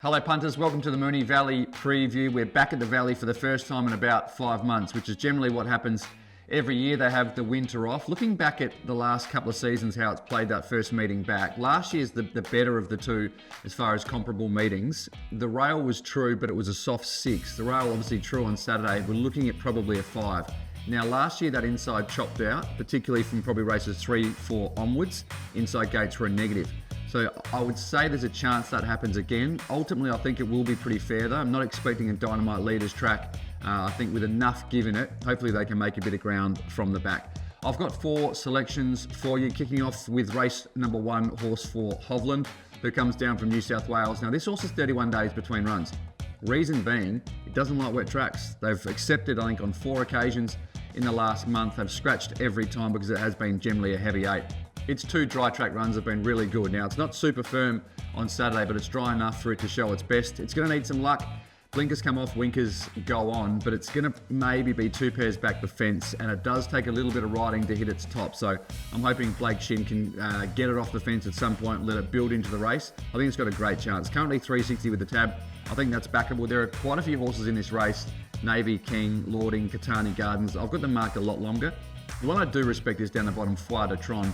Hello punters, welcome to the Moonee Valley preview. We're back at the Valley for the first time in about 5 months, which is generally what happens every year. They have the winter off. Looking back at the last couple of seasons, how it's played that first meeting back, last year's the better of the two as far as comparable meetings. The rail was true, but it was a soft 6. The rail obviously true on Saturday. We're looking at probably a 5. Now last year that inside chopped out, particularly from probably races 3, 4 onwards. Inside gates were a negative. So I would say there's a chance that happens again. Ultimately, I think it will be pretty fair though. I'm not expecting a dynamite leaders track. I think with enough give in it, hopefully they can make a bit of ground from the back. I've got 4 selections for you, kicking off with race number 1, horse 4, Hovland, who comes down from New South Wales. Now this horse is 31 days between runs. Reason being, it doesn't like wet tracks. They've accepted, I think, on 4 occasions in the last month. They've scratched every time because it has been generally a heavy 8. Its 2 dry track runs have been really good. Now, it's not super firm on Saturday, but it's dry enough for it to show its best. It's going to need some luck. Blinkers come off, winkers go on, but it's going to maybe be 2 pairs back the fence, and it does take a little bit of riding to hit its top. So I'm hoping Blake Shin can get it off the fence at some point, let it build into the race. I think it's got a great chance. Currently 360 with the tab. I think that's backable. There are quite a few horses in this race. Navy, King, Lording, Catani Gardens. I've got them marked a lot longer. The one I do respect is down the bottom, Foire de Tron.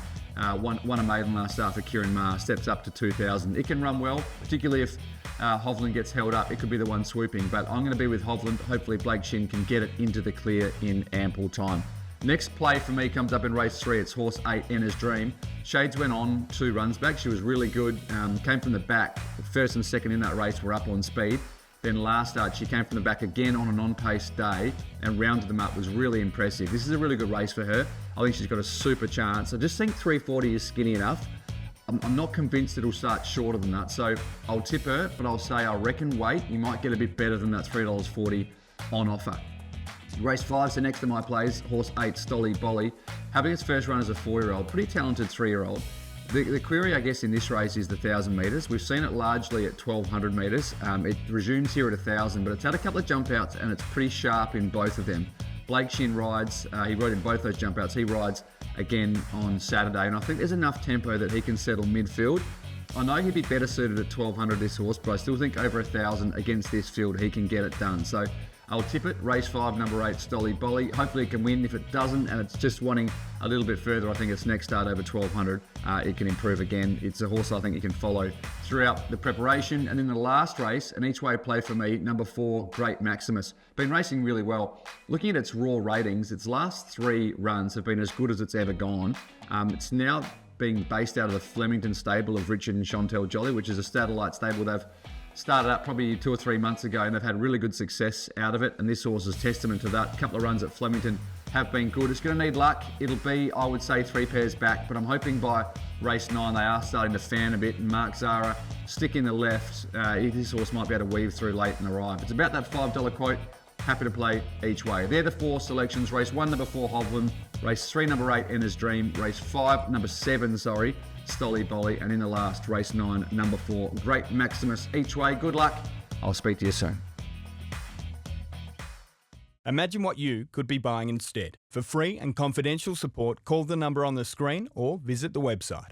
Won a maiden last start for Kieran Maher, steps up to 2,000. It can run well, particularly if Hovland gets held up. It could be the one swooping, but I'm going to be with Hovland. Hopefully Blake Shin can get it into the clear in ample time. Next play for me comes up in race 3. It's horse 8, Enna's Dream. Shades went on 2 runs back. She was really good. Came from the back. First and second in that race were up on speed. Then last start, she came from the back again on an on-pace day and rounded them up. Was really impressive. This is a really good race for her. I think she's got a super chance. I just think 340 is skinny enough. I'm not convinced it'll start shorter than that. So I'll tip her, but I'll say I reckon weight, you might get a bit better than that $3.40 on offer. Race 5, so next to my plays, horse 8, Stolly Bolly. Having its first run as a 4-year-old, pretty talented 3-year-old. The query, I guess, in this race is the 1,000 metres. We've seen it largely at 1,200 metres. It resumes here at 1,000, but it's had a couple of jump outs and it's pretty sharp in both of them. Blake Shin rides, he rode in both those jump outs. He rides again on Saturday, and I think there's enough tempo that he can settle midfield. I know he'd be better suited at 1,200, this horse, but I still think over 1,000 against this field, he can get it done. So I'll tip it. Race 5, number 8, Stolly Bolly. Hopefully it can win. If it doesn't, and it's just wanting a little bit further, I think its next start over 1,200, it can improve again. It's a horse I think you can follow throughout the preparation. And in the last race, an each way play for me, number 4, Great Maximus. Been racing really well. Looking at its raw ratings, its last 3 runs have been as good as it's ever gone. It's now being based out of the Flemington stable of Richard and Chantel Jolly, which is a satellite stable. They've started up probably 2 or 3 months ago, and they've had really good success out of it, and this horse is testament to that. A couple of runs at Flemington have been good. It's going to need luck. It'll be, I would say, 3 pairs back, but I'm hoping by race 9 they are starting to fan a bit, and Mark Zara stick in the left. This horse might be able to weave through late and arrive. It's about that $5 quote. Happy to play each way. They're the 4 selections. Race 1, number 4, Hovland. Race 3, number 8, Enna's Dream. Race 5, number 7, Stolly Bolly. And in the last, race 9, number 4, Great Maximus. Each way, good luck. I'll speak to you soon. Imagine what you could be buying instead. For free and confidential support, call the number on the screen or visit the website.